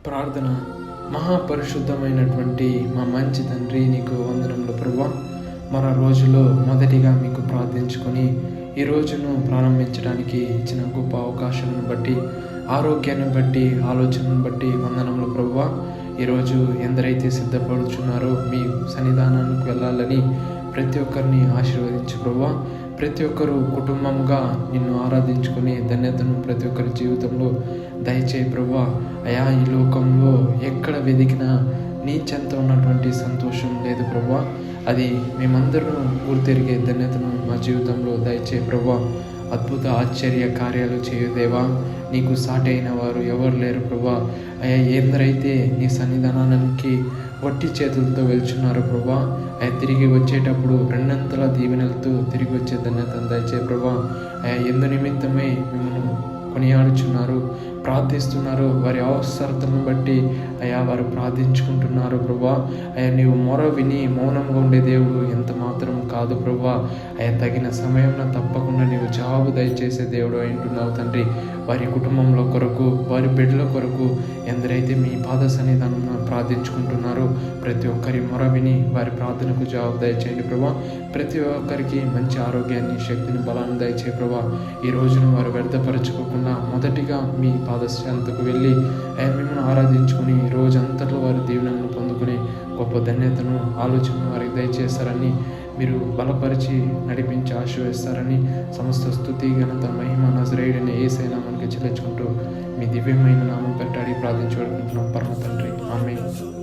ప్రార్థన. మహాపరిశుద్ధమైనటువంటి మా మంచి తండ్రి, నీకు వందనములు ప్రభువా. మన రోజులో మొదటిగా మీకు ప్రార్థించుకొని ఈ రోజును ప్రారంభించడానికి ఇచ్చిన గొప్ప అవకాశాలను బట్టి, ఆరోగ్యాన్ని బట్టి, ఆలోచనను బట్టి వందనములు ప్రభువా. ఈరోజు ఎందరైతే సిద్ధపడుచున్నారో మీ సన్నిధానానికి వెళ్ళాలని ప్రతి ఒక్కరిని ఆశీర్వదించు ప్రభువా. ప్రతి ఒక్కరూ కుటుంబంగా నిన్ను ఆరాధించుకునే ధన్యతను ప్రతి ఒక్కరి జీవితంలో దయచేయి ప్రభువా. అయా, ఈ లోకంలో ఎక్కడ వెతికినా నీ చెంత ఉన్నటువంటి సంతోషం లేదు ప్రభువా. అది మేమందరం గుర్తెరిగే ధన్యతను మా జీవితంలో దయచేయి ప్రభువా. అద్భుత ఆశ్చర్య కార్యాలు చేయుదేవా, నీకు సాటి అయిన వారు ఎవరు లేరు ప్రభువా. అయ్యా, ఎందరైతే నీ సన్నిధానానికి వట్టి చేతులతో వెళ్చున్నారు ప్రభువా, అయ్యా తిరిగి వచ్చేటప్పుడు రెండంతల దీవెనలతో తిరిగి వచ్చే ధన్యతను దయచే ప్రభువా. అయ్యా, ఎందు నిమిత్తమై మిమ్మల్ని కొనియాడుచున్నారు, ప్రార్థిస్తున్నారు, వారి అవసరతలను బట్టి అయ్యా వారు ప్రార్థించుకుంటున్నారు ప్రభువా. అయ్యా, నీవు మొర విని మౌనంగా ఉండే దేవుడు ఎంత మాత్రం కాదు ప్రభువా. అయ్యా, తగిన సమయంలో తప్పకుండా నీవు జవాబు దయచేసే దేవుడు అంటున్నావు తండ్రి. వారి కుటుంబంలో కొరకు, వారి బిడ్డల కొరకు ఎందరైతే మీ పాద సన్నిధానంలో ప్రార్థించుకుంటున్నారో ప్రతి ఒక్కరి మొర విని వారి ప్రార్థనకు జవాబు దయచేయండి ప్రభా. ప్రతి ఒక్కరికి మంచి ఆరోగ్యాన్ని, శక్తిని, బలాన్ని దయచే ప్రభా. ఈ రోజును వారు వ్యర్థపరచుకోకుండా మొదటిగా మీ పాదశాంతకు వెళ్ళి మిమ్మల్ని ఆరాధించుకుని రోజంతట్లో వారి దీవెనలను పొందుకుని గొప్ప ధన్యతను, ఆలోచనను వారికి దయచేస్తారని, మీరు బలపరిచి నడిపించి ఆశీర్వదిస్తారని సమస్త స్తుతి, ఘనత, మహిమ నజరేయుడైన యేసయ్య నామమునకే చెల్లించుకుంటూ మీ దివ్యమైన నామం పెట్టాడి ప్రార్థించుకుంటున్నాం పరమ తండ్రి. ఆమేన్.